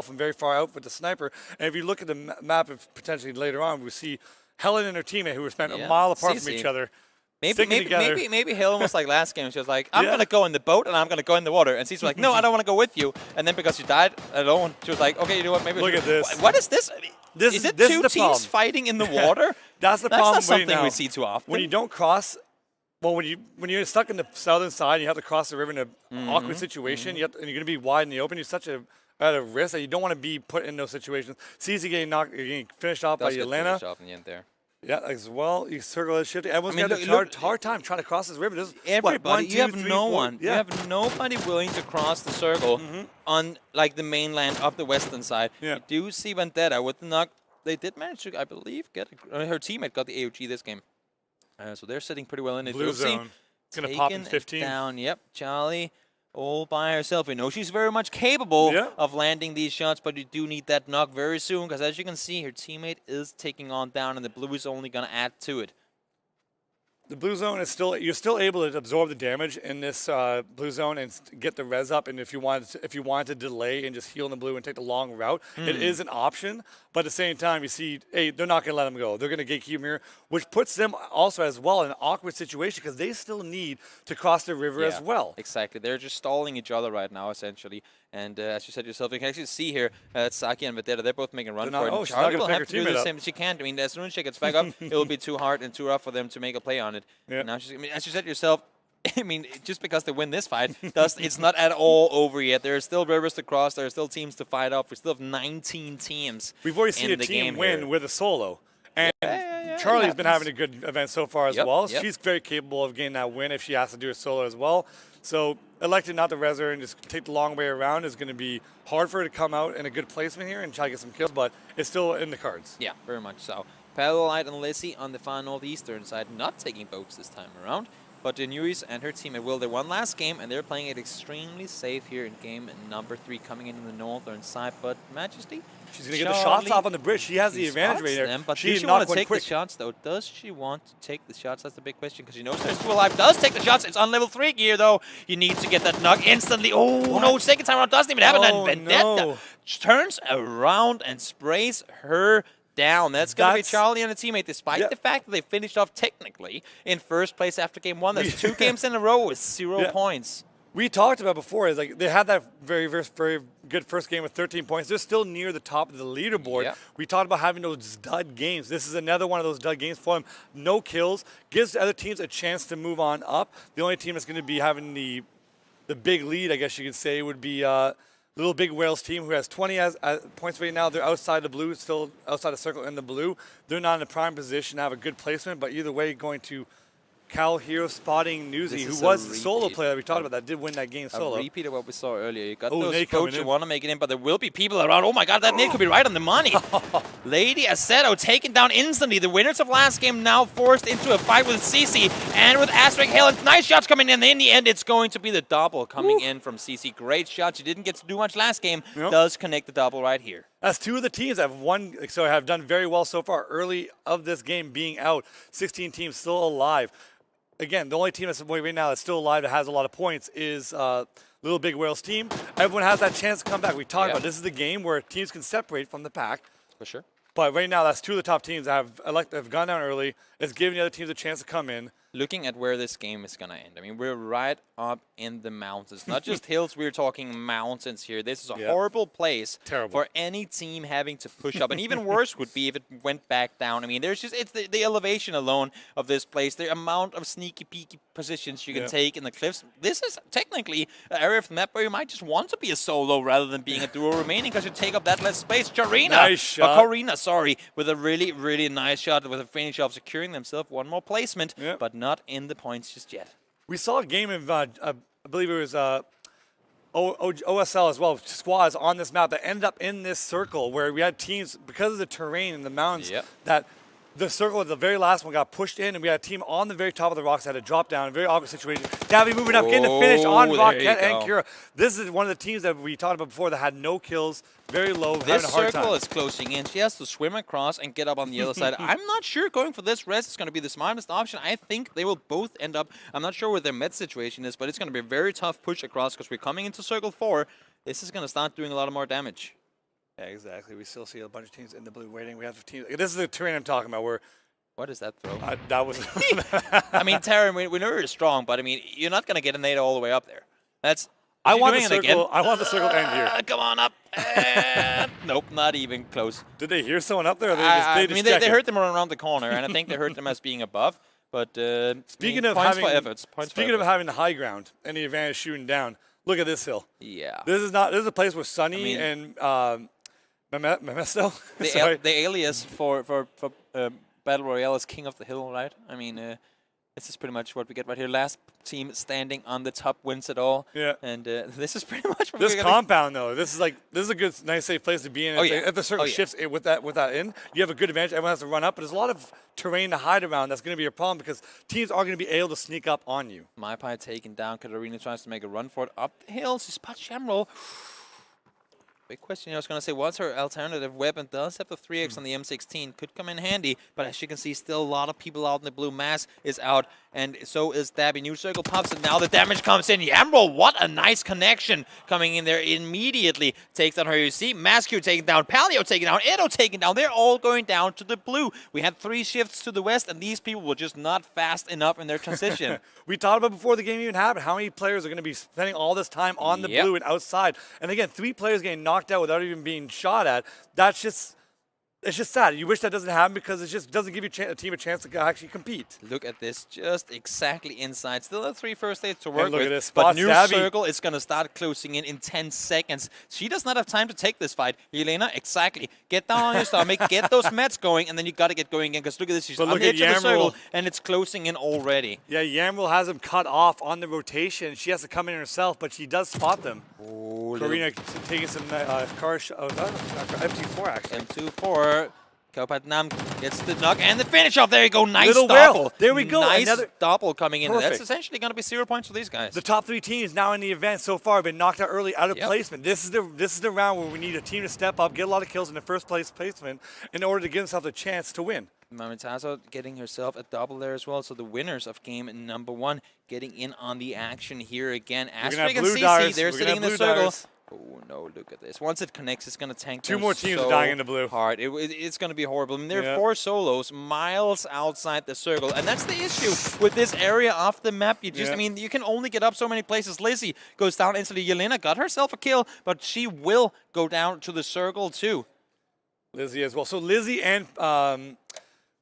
from very far out with the sniper. And if you look at the map, if potentially later on, we see Helen and her teammate who were spent a mile apart from each other. Maybe Helen was like last game. She was like, I'm going to go in the boat and I'm going to go in the water. And she's like, no, I don't want to go with you. And then because she died alone, she was like, okay, you know what? Maybe look at this. What is this? Is it this 2 teams problem. Fighting in the water? That's the problem. That's not something we see too often. When you don't cross, well, when you're stuck in the southern side, and you have to cross the river in an awkward situation, and you're going to be wide in the open. You're such at a risk that you don't want to be put in those situations. CZ getting finished off by Yelena. Off in the end there. Yeah, as well. You circle it, shift. Everyone's got a hard time trying to cross this river. This is, everybody, you have no one. You have nobody willing to cross the circle on like the mainland of the western side. You do see Vendetta with the knock. They did manage to, I believe, get her teammate got the AOG this game. So they're sitting pretty well in it. Blue zone. It's going to pop in 15. Down. Yep, Charlie all by herself. We know she's very much capable of landing these shots, but you do need that knock very soon because as you can see, her teammate is taking on down and the blue is only going to add to it. The blue zone is you're still able to absorb the damage in this blue zone and get the res up. And if you wanted to delay and just heal in the blue and take the long route, it is an option. But at the same time, you see, hey, they're not going to let them go. They're going to gatekeep here, which puts them also as well in an awkward situation because they still need to cross the river as well. Exactly. They're just stalling each other right now, essentially. And as you said yourself, you can actually see here, Saki and Vendetta, they're both making a run for it. Charlie will have to do the same. She can't. I mean, as soon as she gets back up, it will be too hard and too rough for them to make a play on it. Yeah. Now, I mean, as you said yourself, I mean, just because they win this fight, it's not at all over yet. There are still rivers to cross. There are still teams to fight off. We still have 19 teams. We've already seen a team win with a solo. And Charlie's been having a good event so far as well. She's very capable of getting that win if she has to do a solo as well. So electing not to res her and just take the long way around is going to be hard for her to come out in a good placement here and try to get some kills, but it's still in the cards. Yeah, very much so. Pallight and Lizzie on the far northeastern side, not taking boats this time around. But Denuis and her team will. They won last game, and they're playing it extremely safe here in game number 3, coming in the northern side. But Majesty, she's going to get the shots off on the bridge. She has the advantage right there. But does she want to take the shots, though? Does she want to take the shots? That's the big question, because she knows there's 2 alive. Does take the shots. It's on level 3 gear, though. You need to get that knock instantly. Oh, no, second time around doesn't even happen. And Vendetta turns around and sprays her down. That's going to be Charlie and a teammate, despite the fact that they finished off technically in first place after game 1. That's 2 games in a row with 0 points. we talked about before is like they had that very good first game with 13 points. They're still near the top of the leaderboard. Yeah. We talked about having those dud games. This is another one of those dud games for them. No kills, gives the other teams a chance to move on up. The only team that's going to be having the big lead, I guess you could say, would be Little Big Whales team, who has 20 points right now. They're outside the blue, still outside the circle in the blue. They're not in a prime position to have a good placement, but either way, going to Cal Hero spotting Newsy, who was the solo player that we talked about that did win that game solo. A repeat of what we saw earlier. You got Oh, those Nate boats coming you in. want to make it in, but there will be people around. Oh my god, that Nate could be right on the money. Lady Aceto taken down instantly. The winners of last game now forced into a fight with CC and with Asterisk Hill. Nice shots coming in. In the end, it's going to be the double coming in from CC. Great shot. She didn't get to do much last game. Yep. Does connect the double right here. As two of the teams have won, so have done very well so far early of this game being out. 16 teams still alive. Again, the only team that's right now that's still alive that has a lot of points is Little Big Whales team. Everyone has that chance to come back. We talked about this is the game where teams can separate from the pack. For sure. But right now, that's two of the top teams that have gone down early. It's giving the other teams a chance to come in. Looking at where this game is going to end, I mean, we're right up in the mountains. Not just hills, we're talking mountains here. This is a horrible place for any team having to push up. And even worse would be if it went back down. I mean, there's just, it's the elevation alone of this place, the amount of sneaky peeky positions you can take in the cliffs. This is technically an area of the map where you might just want to be a solo rather than being a duo remaining because you take up that less space. Nice shot. Corina, sorry, with a really, really nice shot with a finish off, securing themselves one more placement, but not in the points just yet. We saw a game of, I believe it was OSL as well, squads on this map that ended up in this circle where we had teams, because of the terrain in the mountains, that the circle, the very last one, got pushed in, and we had a team on the very top of the rocks that had to drop down. A very awkward situation. Davy moving up, getting the finish on Rocket and Kira. This is one of the teams that we talked about before that had no kills, very low, having a hard time. This circle is closing in. She has to swim across and get up on the other side. I'm not sure going for this rest is going to be the smartest option. I think they will both end up, I'm not sure what their med situation is, but it's going to be a very tough push across because we're coming into circle 4. This is going to start doing a lot of more damage. Yeah, exactly. We still see a bunch of teams in the blue waiting. We have teams. This is the terrain I'm talking about where. What is that throw? That was. I mean, Taryn, we know you're strong, but I mean, you're not going to get a nade all the way up there. That's. I want the circle. I want the circle to end here. Come on up. Nope, not even close. Did they hear someone up there? Or they heard them around the corner, and I think they heard them as being above. But speaking of points having for efforts. Speaking of having the high ground and the advantage shooting down, look at this hill. Yeah. This is a place where Sunny and Memesto. The alias for Battle Royale is King of the Hill, right? I mean, this is pretty much what we get right here. Last team standing on the top wins it all. Yeah. And this is pretty much what this compound though. This is a good, nice, safe place to be in. If the circle shifts with that in, you have a good advantage. Everyone has to run up, but there's a lot of terrain to hide around. That's going to be a problem because teams are going to be able to sneak up on you. MyPie taken down. Katarina tries to make a run for it up the hill. She spots Shamroll. Big question. I was going to say, what's her alternative weapon? Does have the 3x on the M16. Could come in handy, but as you can see, still a lot of people out in the blue. Mass is out, and so is Dabby. New circle pops, and now the damage comes in. Yamro, what a nice connection coming in there immediately. Takes down her. You see, Mascu taken down, Palio taken down, Edo taken down. They're all going down to the blue. We had 3 shifts to the west, and these people were just not fast enough in their transition. We talked about before the game even happened, how many players are going to be spending all this time on the blue and outside. And again, 3 players getting knocked out without even being shot at. That's just, it's just sad. You wish that doesn't happen because it just doesn't give you a team a chance to actually compete. Look at this, just exactly inside. Still have 3 first aids to work look with, at this. but new circle is going to start closing in 10 seconds. She does not have time to take this fight. Yelena, exactly. Get down on your stomach, get those meds going, and then you got to get going again because look at this. She's on the edge of the circle, and it's closing in already. Yeah, Yamril has him cut off on the rotation. She has to come in herself, but she does spot them. Oh, Karina taking some M24 actually. M24. Kaupatnam gets the knock and the finish off. There you go. Nice Little double. Whale. There we go. Nice Another double coming in. Perfect. That's essentially going to be 0 points for these guys. The top 3 teams now in the event so far have been knocked out early out of placement. This is the round where we need a team to step up, get a lot of kills in the first place placement in order to give themselves a chance to win. Mamitazo getting herself a double there as well. So the winners of game number 1 getting in on the action here again. Astrid and CC, they're sitting in the circle. Oh no, look at this. Once it connects, it's going to tank Two them more teams so dying in the blue. hard. It's going to be horrible. I mean, there are 4 solos miles outside the circle, and that's the issue with this area of the map. You just, I mean, you can only get up so many places. Lizzie goes down instantly. Yelena got herself a kill, but she will go down to the circle too. Lizzie as well. So Lizzie and our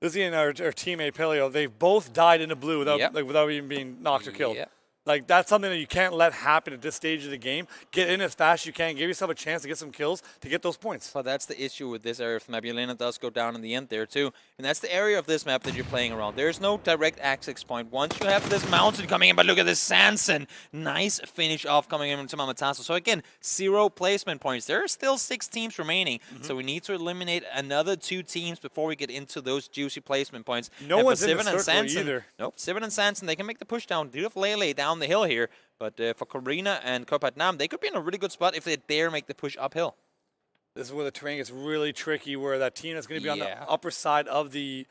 teammate Paleo, they've both died in the blue without even being knocked or killed. Yep. Like, that's something that you can't let happen at this stage of the game. Get in as fast as you can. Give yourself a chance to get some kills to get those points. But that's the issue with this area of the map. Yelena does go down in the end there, too. And that's the area of this map that you're playing around. There's no direct access point. Once you have this mountain coming in, but look at this Sanson. Nice finish off coming in into Mamataso. So, again, 0 placement points. There are still 6 teams remaining. So we need to eliminate another 2 teams before we get into those juicy placement points. No one's in the circle either. Nope, Sivin and Sanson, they can make the push down. Beautiful Lele down the hill here. But for Karina and Kopatnam, they could be in a really good spot if they dare make the push uphill. This is where the terrain gets really tricky, where that team that's going to be on the upper side of the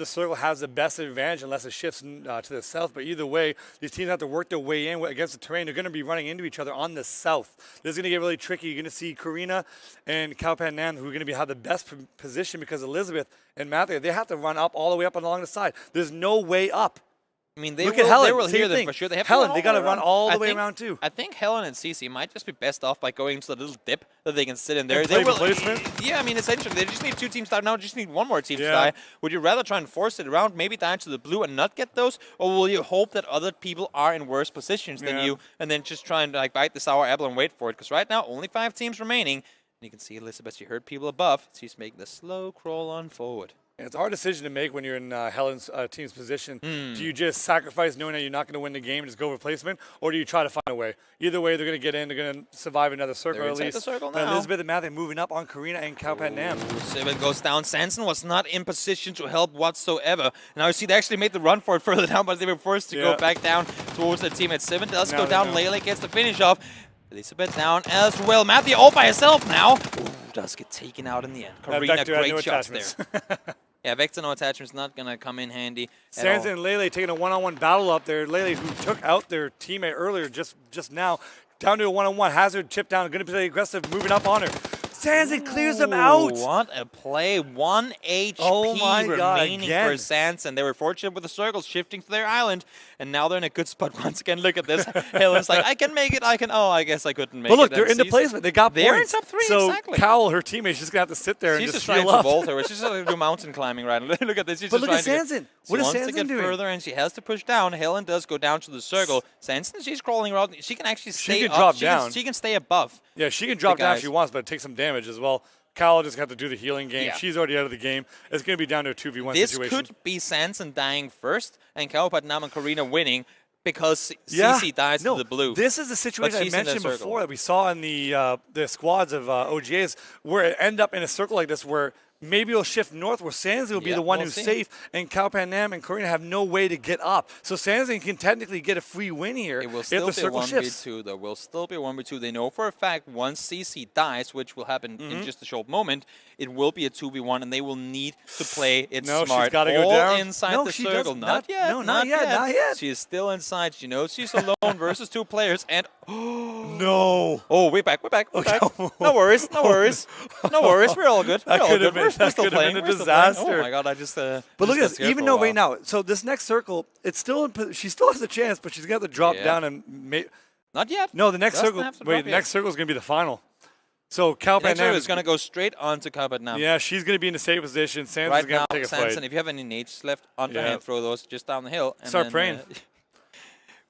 circle has the best advantage unless it shifts to the south. But either way, these teams have to work their way in against the terrain. They're going to be running into each other on the south. This is going to get really tricky. You're going to see Karina and Kaupan-Nam, who are going to have the best position because Elizabeth and Matthew, they have to run up all the way up and along the side. There's no way up. I mean, they Look at Helen. They will hear them for sure. They have Helen, to they got to run all the way around too. I think Helen and Cece might just be best off by going into the little dip that they can sit in there. And They play will, replacement? yeah, I mean, essentially, they just need 2 teams to die. Now just need 1 more team to die. Would you rather try and force it around, maybe die into the blue and not get those? Or will you hope that other people are in worse positions than you and then just try and like bite the sour apple and wait for it? Because right now, only 5 teams remaining. And you can see Elizabeth, you heard people above. She's making the slow crawl on forward. And it's a hard decision to make when you're in Helen's team's position. Do you just sacrifice knowing that you're not going to win the game and just go replacement, or do you try to find a way? Either way, they're going to get in. They're going to survive another circle They're at inside least. the circle And now. Elizabeth and Matthew moving up on Karina and Kaupan-Nam. Sivin goes down. Sanson was not in position to help whatsoever. Now you see they actually made the run for it further down, but they were forced to go back down towards the team. At Sivin does go down. Lele gets the finish off. Elizabeth down as well. Matthew all by herself now. Ooh, does get taken out in the end. Karina, great shots there. Yeah, Vector no attachment's not going to come in handy. Sanson and Lele taking a one-on-one battle up there. Lele, who took out their teammate earlier just now, down to a one-on-one. Hazard chip down, going to play aggressive, moving up on her. Sanson clears them out. What a play. 1 HP remaining for Sanson. They were fortunate with the circles shifting to their island, and now they're in a good spot once again. Look at this. Helen's like, I can make it. Oh, I guess I couldn't make it. But look, they're in the placement. They got points. They're in top 3, so exactly. Cowell, her teammate, she's going to have to sit there and just trying heal up. to vault her. She's just going to do mountain climbing right now. Look at this. She's But just look at trying Sanson. She What is wants Sanson to get doing? further, and she has to push down. Helen does go down to the circle. Sanson, she's crawling around. She can actually stay can up. drop down. She can stay above. Yeah, she can drop down if she wants, but take some damage as well. Kyle just got to do the healing game. Yeah. She's already out of the game. It's going to be down to a 2v1 This situation. could be Sanson dying first and Kaupat-Nam and Karina winning because CC dies to the blue. This is the situation I she's in that mentioned circle. before that we saw in the squads of OGAs where it end up in a circle like this where maybe it'll shift north where Sanson will be the one who's safe and Kaupan-Nam and Karina have no way to get up. So Sanson can technically get a free win here It will if still the be circle shifts. 1v2 though. Will still be 1v2. They know for a fact once CC dies, which will happen in just a short moment, it will be a 2v1 and they will need to play it smart. She's got to go All down. inside No, the she circle. doesn't. Not yet. No, not yet. She is still inside. She knows she's alone versus 2 players and No. oh, we're back. No worries. No worries. We're all good. We're all good. We're still playing. We're still playing. Oh my god, I just But look at this, even though right now, so this next circle, it's still she still has a chance, but she's got to drop down and not yet. No, the next Doesn't circle. have to Wait, drop the yet. next circle is going to be the final. So Next circle Kaupan-Nam is going to go straight on to Kaupat-Nam. Yeah, she's going to be in a safe position. Sanson's Right going now, to take a Sanson, fight. if you have any nades left, underhand throw those just down the hill. And Start then, praying.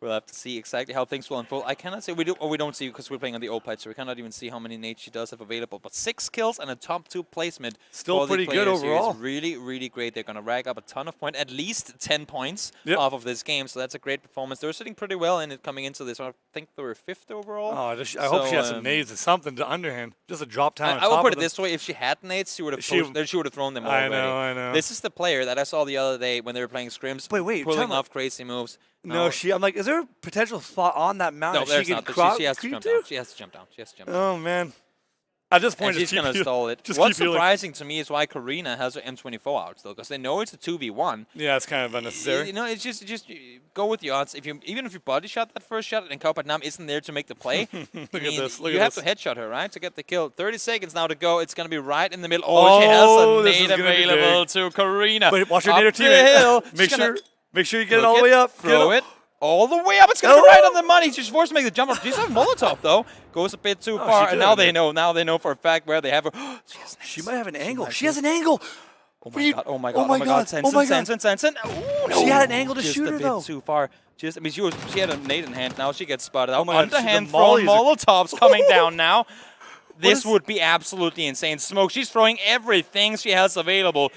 We'll have to see exactly how things will unfold. I cannot say we do or we don't see because we're playing on the old patch, so we cannot even see how many nades she does have available. But 6 kills and a top 2 placement. Still for the pretty good players here. overall. It's really, really great. They're going to rack up a ton of points, at least 10 points off of this game. So that's a great performance. They were sitting pretty well in it coming into this. I think they were 5th overall. Oh, I hope she has some nades or something to underhand. Just a drop down. I will put it this way: if she had nades, she would have thrown them already. I know. This is the player that I saw the other day when they were playing scrims, pulling off crazy moves. No, I'm like, is there a potential spot on that mountain? No, there's she not. Can She has to jump down. She has to jump down. Oh man. At this And point, she's going to stall it. Just What's keep healing. surprising to me is why Karina has her M24 out still, because they know it's a 2v1. Yeah, it's kind of unnecessary. You know, it's just go with the odds. Even if you body shot that first shot and Kaupadnam isn't there to make the play, Look at this. Look you at have this. to headshot her, right, to get the kill. 30 seconds now to go. It's going to be right in the middle. Oh, she has this a is nade gonna be available big. to Karina. But watch your Up nader the teammate. hill. Make sure you get it all the way up. Throw it all the way up. It's going to be right on the money. She's forced to make the jump up. She's a Molotov, though. Goes a bit too far. And now they know. Now they know for a fact where they have her. She might have an angle. She has an angle. Oh my god! Oh my god! Oh my god! Sanson. Ooh, no. She had an angle to Just shoot her, a bit though. too far. Just, I mean, she had a nade in hand. Now she gets spotted. Oh my god, Underhand the thrown mollies are- Molotovs coming down now. This is- would be absolutely insane. Smoke. She's throwing everything she has available.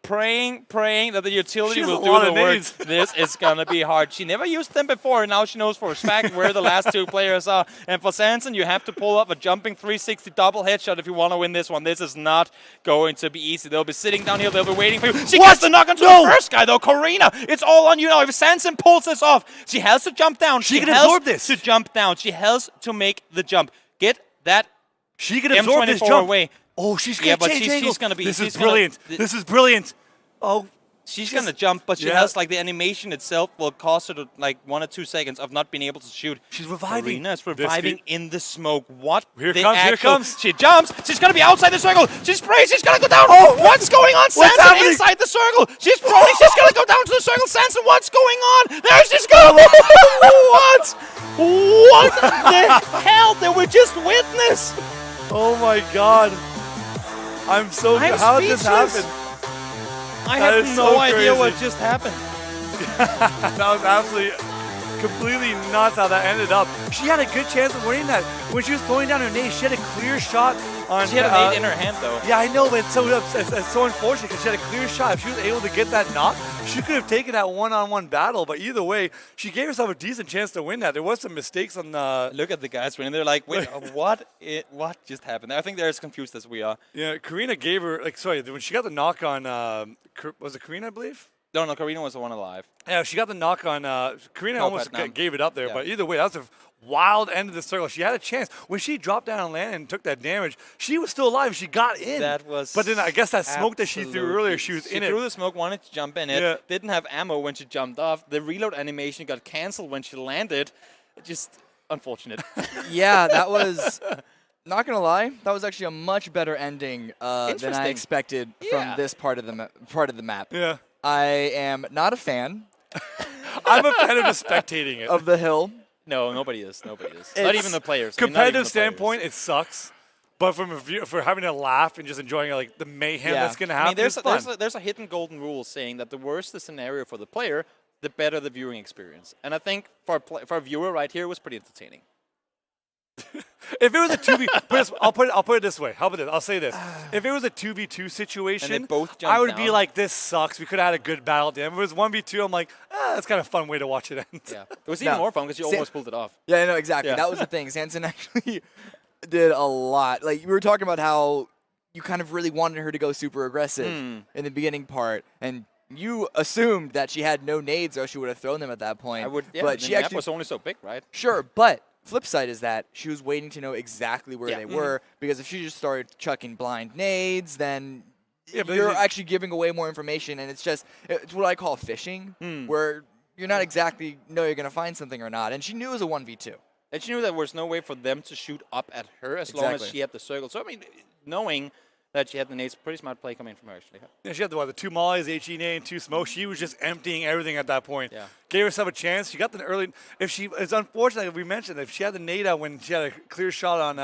Praying that the utility She has will a do lot the of work. nades. This is gonna be hard. She never used them before, and now she knows for a fact where the last two players are. And for Sanson, you have to pull off a jumping 360 double headshot if you want to win this one. This is not going to be easy. They'll be sitting down here. They'll be waiting for you. She gets the knock onto the first guy, though. Karina, it's all on you now. If Sanson pulls this off, she has to jump down. She can has absorb this. to jump down. She has to make the jump. Get that She can absorb this M24 jump. away. Oh, she's Yeah, gonna but change she's angles. gonna be- This she's is gonna- brilliant. This is brilliant. Oh, She's going to jump, but she Yeah. has, like, the animation itself will cost her, like, 1 or 2 seconds of not being able to shoot. she's reviving. Karina is reviving in the smoke. What Here the comes, here actual- comes. She jumps. She's going to be outside the circle. She's sprays. She's going to go down. Oh, what's going on? what's Sanson happening? inside the circle. She's proning. She's going to go down to the circle. Sanson, what's going on? There she's going. What? What the hell did we just witness? Oh my god. I'm so I'm how did this speechless. happen? I That have is no so idea what crazy. just happened. That was absolutely completely nuts how that ended up. She had a good chance of winning that. When she was throwing down her nade, she had a clear shot on She had a nade in her hand, though. Yeah, I know, but it's so unfortunate because she had a clear shot. If she was able to get that knock, she could have taken that one-on-one battle. But either way, she gave herself a decent chance to win that. There was some mistakes on the... Look at the guys winning. They're like, wait, what just happened? I think they're as confused as we are. Yeah, Karina gave her... when she got the knock on... was it Karina, I believe? No, Karina was the one alive. Yeah, she got the knock on... Karina No, almost Patnam. gave it up there. Yeah. But either way, that was a wild end of the circle. She had a chance. When she dropped down and landed and took that damage, she was still alive. She got in. That was But then I guess that smoke that she threw earlier, she was She in threw it. the smoke, wanted to jump in it, Yeah. didn't have ammo when she jumped off. The reload animation got canceled when she landed. Just unfortunate. Yeah, that was. Not gonna lie, that was actually a much better ending than I Interesting. expected Yeah. from this part of the map. Yeah. I am not a fan I'm a fan of just spectating it. of the hill. No, nobody is. Not It's even the players. I mean, not even Competitive the standpoint, it sucks. But from a view, for having to laugh and just enjoying like the mayhem Yeah. that's gonna I happen, mean, there's it's fun. there's a hidden golden rule saying that the worse the scenario for the player, the better the viewing experience. And I think for a viewer right here, it was pretty entertaining. If it was a 2v, I'll put it this way. How about this? I'll say this: if it was a 2v2 situation, both I jumped would be down. like, "This sucks. We could have had a good battle at the end." If it was 1v2, I'm like, "That's kind of a fun way to watch it end." Yeah, it was even No. more fun because you Sa- almost pulled it off. Yeah, no, exactly. Yeah. That was the thing. Sanson actually did a lot. Like, we were talking about how you kind of really wanted her to go super aggressive in the beginning part, and you assumed that she had no nades, or she would have thrown them at that point. I would, yeah, but the she map actually was only so big, right? Sure, but flip side is that she was waiting to know exactly where Yeah. they were, because if she just started chucking blind nades, then Yeah, but you're it- actually giving away more information, and it's what I call fishing, where you're not exactly know you're going to find something or not. And she knew it was a 1v2. And she knew there was no way for them to shoot up at her as long as Exactly. she had the circle. So, I mean, knowing that she had the nades, pretty smart play coming from her, actually. Yeah, she had the 2 mollies, HE nade, and 2 smokes. She was just emptying everything at that point. Yeah. Gave herself a chance. She got the early. It's unfortunate that we mentioned that if she had the nade out when she had a clear shot on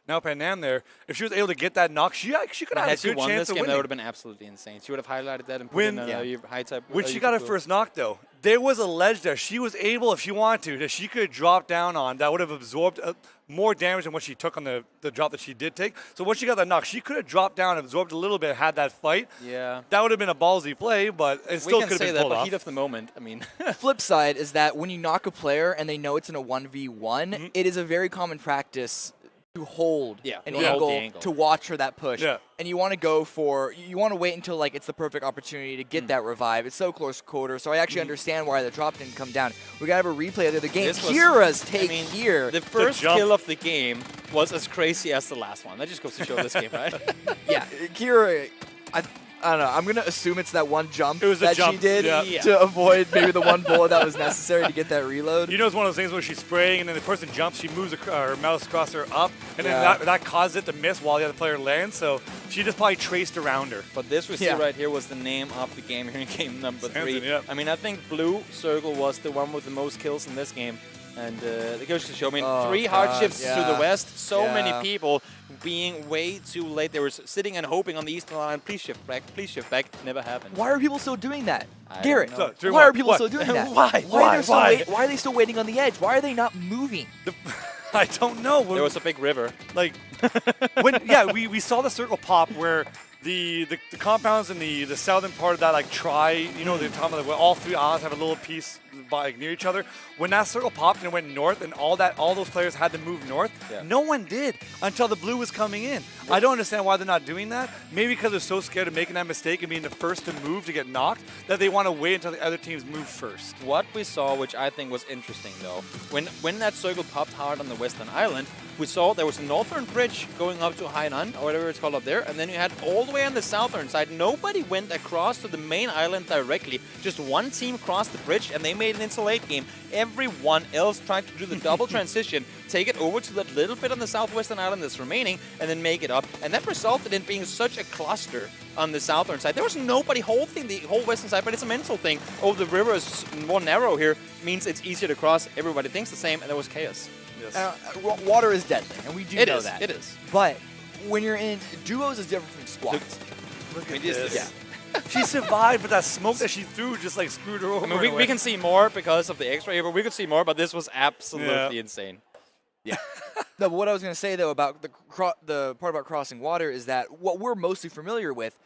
Now Panam there, if she was able to get that knock, she could have Had had a she good won chance this of game, that winning. would have been absolutely insane. She would have highlighted that and put When- in a high type. When she got her first knock, though, there was a ledge there. She was able, if she wanted to, that she could drop down on. That would have absorbed more damage than what she took on the drop that she did take. So once she got that knock, she could have dropped down, absorbed a little bit, had that fight. Yeah. That would have been a ballsy play, but it We still can could say have been that, pulled but off. heat of the moment, I mean. Flip side is that when you knock a player and they know it's in a 1v1, it is a very common practice to hold Yeah, an you wanna hold the angle angle. to watch for that push. Yeah. And you want to go for, you want to wait until like it's the perfect opportunity to get that revive. It's so close quarter, so I actually understand why the drop didn't come down. We got to have a replay of the game. This was- Kira's take I mean, here. The first jump. kill of the game was as crazy as the last one. That just goes to show this game, right? Yeah, Kira, I don't know. I'm going to assume it's that one jump It was a that she jump, did yeah. to avoid maybe the one bullet that was necessary to get that reload. You know, it's one of those things where she's spraying and then the person jumps, she moves her mouse across her up, and then Yeah. that causes it to miss while the other player lands. So she just probably traced around her. But this we see Yeah. right here was the name of the game here in game number 3. Samson, yeah. I mean, I think Blue Circle was the one with the most kills in this game. And the coach to show me 3 hard God, shifts to yeah. the west. So Yeah. many people being way too late. They were sitting and hoping on the eastern line. Please shift back. Please shift back. Never happened. Why are people still doing that? I don't Garrett, know. So, why are what? people What? still doing that? Why? Why are they still waiting on the edge? Why are they not moving? I don't know. There was a big river. Like, we saw the circle pop where the compounds in the southern part of that the top of where all 3 islands have a little piece near each other. When that circle popped and it went north, and all those players had to move north, Yeah. no one did until the blue was coming in. I don't understand why they're not doing that. Maybe because they're so scared of making that mistake and being the first to move to get knocked that they want to wait until the other teams move first. What we saw, which I think was interesting though, when that circle popped hard on the western island, we saw there was a northern bridge going up to Hainan, or whatever it's called up there, and then you had all the way on the southern side, nobody went across to the main island directly. Just one team crossed the bridge, and they made it into late game. Everyone else tried to do the double transition, take it over to that little bit on the southwestern island that's remaining, and then make it up. And that resulted in being such a cluster on the southern side. There was nobody holding the whole western side, but it's a mental thing. Oh, the river is more narrow here, means it's easier to cross. Everybody thinks the same, and there was chaos. Yes. Water is deadly, and we do It know is, that. it is. But when you're in duos, is different from squads. Look I at mean, is this. this- She survived, but that smoke that she threw just like screwed her over. I mean, in a we way. can see more because of the X-ray here, but we could see more, but this was absolutely Yeah. insane. No, but what I was going to say though about the part about crossing water is that what we're mostly familiar with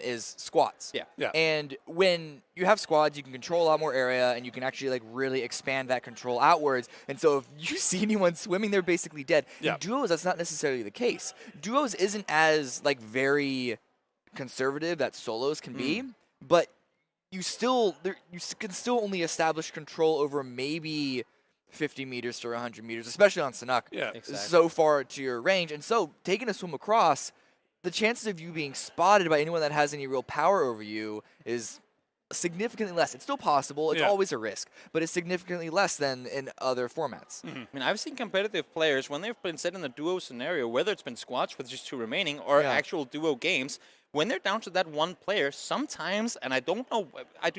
is squads. Yeah. Yeah. And when you have squads, you can control a lot more area, and you can actually like really expand that control outwards. And so if you see anyone swimming, they're basically dead. Yeah. In duos, that's not necessarily the case. Duos isn't as like very conservative that solos can be, but you can still only establish control over maybe 50 meters to 100 meters, especially on Sanuk. Yeah. Exactly. So far to your range. And so taking a swim across, the chances of you being spotted by anyone that has any real power over you is significantly less. It's still possible. It's Yeah. always a risk, but it's significantly less than in other formats. I mean, I've seen competitive players, when they've been set in a duo scenario, whether it's been squads with just 2 remaining or Yeah. actual duo games, when they're down to that one player, sometimes, and I do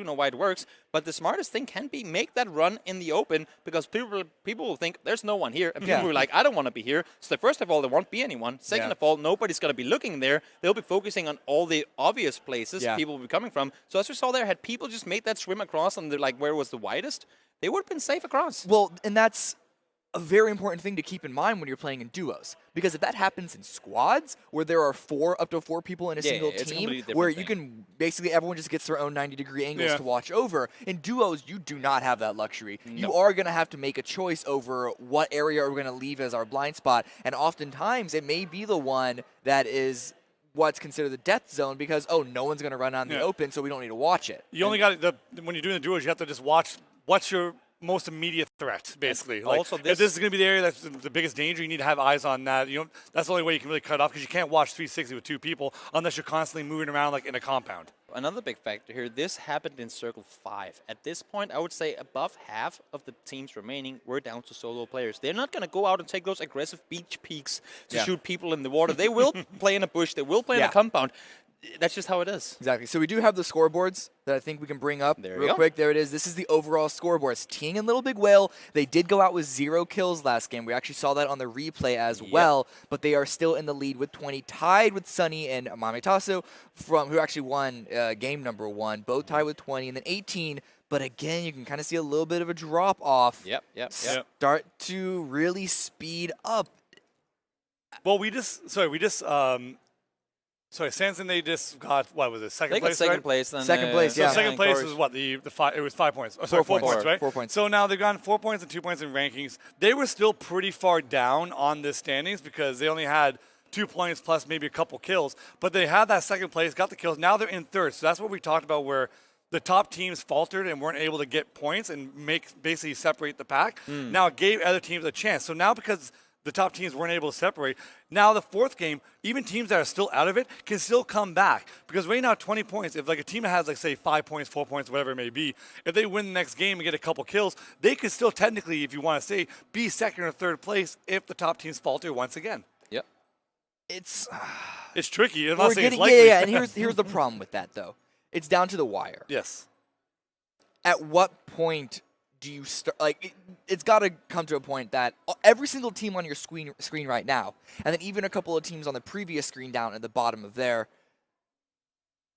know why it works, but the smartest thing can be make that run in the open, because people will think there's no one here, and people Yeah. will be like, I don't want to be here. So first of all, there won't be anyone. Second Yeah. of all, nobody's going to be looking there. They'll be focusing on all the obvious places Yeah. people will be coming from. So as we saw there, had people just made that swim across on the, like where was the widest, they would have been safe across. Well, and that's a very important thing to keep in mind when you're playing in duos, because if that happens in squads where there are up to four people in a Yeah, single it's a team, completely different where thing. you can basically everyone just gets their own 90-degree angles Yeah. to watch over. In duos, you do not have that luxury. You No. are going to have to make a choice over what area are we going to leave as our blind spot, and oftentimes it may be the one that is what's considered the death zone, because no one's going to run out in the Yeah. open, so we don't need to watch it. You only got when you're doing the duos, you have to just watch what's your most immediate threat, basically. Like, also if this- this is going to be the area that's the biggest danger, you need to have eyes on that. That's the only way you can really cut off, because you can't watch 360 with 2 people unless you're constantly moving around like in a compound. Another big factor here, this happened in Circle 5. At this point, I would say above half of the teams remaining were down to solo players. They're not going to go out and take those aggressive beach peeks to Yeah. shoot people in the water. They will play in a bush. They will play in Yeah. a compound. That's just how it is. Exactly. So we do have the scoreboards that I think we can bring up There you real go. quick. There it is. This is the overall scoreboard. It's Ting and Little Big Whale. They did go out with 0 kills last game. We actually saw that on the replay as well, but they are still in the lead with 20, tied with Sunny and Mamitasu, who actually won game number 1, both tied with 20, and then 18. But again, you can kind of see a little bit of a drop off. Yep. Start to really speed up. Well, we just Sorry, Sanson, they just got, what was it, second They got place, second right? place. Then, Second place, So yeah. second place Courage. was what? The five, it was 5 points. Oh, sorry, 4 points. points, right? 4 points. So now they've gone 4 points and 2 points in rankings. They were still pretty far down on the standings because they only had 2 points plus maybe a couple kills. But they had that second place, got the kills. Now they're in third. So that's what we talked about where the top teams faltered and weren't able to get points and basically separate the pack. Now it gave other teams a chance. So now because the top teams weren't able to separate. Now the fourth game, even teams that are still out of it can still come back because right now 20 points. If like a team that has like say 5 points, 4 points, whatever it may be, if they win the next game and get a couple kills, they could still technically, if you want to say, be second or third place if the top teams falter once again. Yep. It's tricky. I'm not saying it's yeah, likely. yeah. And here's the problem with that though. It's down to the wire. Yes. At what point do you start? Like, it's got to come to a point that every single team on your screen right now, and then even a couple of teams on the previous screen down at the bottom of there,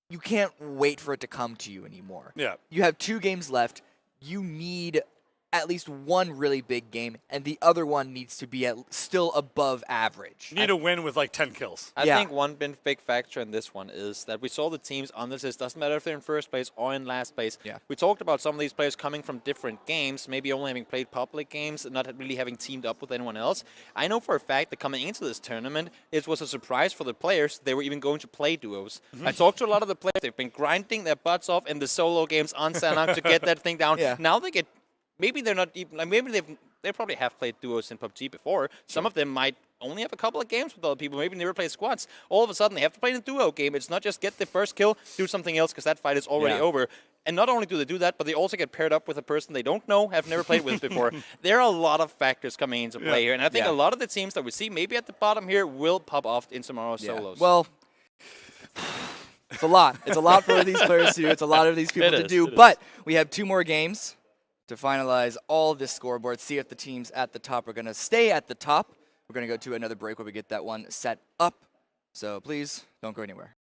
you can't wait for it to come to you anymore. Yeah. You have 2 games left. You need at least one really big game, and the other one needs to be still above average. You need to win with like 10 kills. I Yeah. think one big factor in this one is that we saw the teams on this list, doesn't matter if they're in first place or in last place. Yeah. We talked about some of these players coming from different games, maybe only having played public games and not really having teamed up with anyone else. I know for a fact that coming into this tournament, it was a surprise for the players. They were even going to play duos. I talked to a lot of the players. They've been grinding their butts off in the solo games on Sanok to get that thing down. Yeah. Now they get... Maybe they're not even, like maybe they probably have played duos in PUBG before. Some of them might only have a couple of games with other people. Maybe never play squads. All of a sudden, they have to play in a duo game. It's not just get the first kill, do something else because that fight is already over. And not only do they do that, but they also get paired up with a person they don't know, have never played with before. There are a lot of factors coming into play here. And I think a lot of the teams that we see maybe at the bottom here will pop off in tomorrow's solos. Well, it's a lot. It's a lot for these players to do. It's a lot of these people to do. It But we have 2 more games to finalize all of this scoreboard, see if the teams at the top are going to stay at the top. We're going to go to another break where we get that one set up. So please don't go anywhere.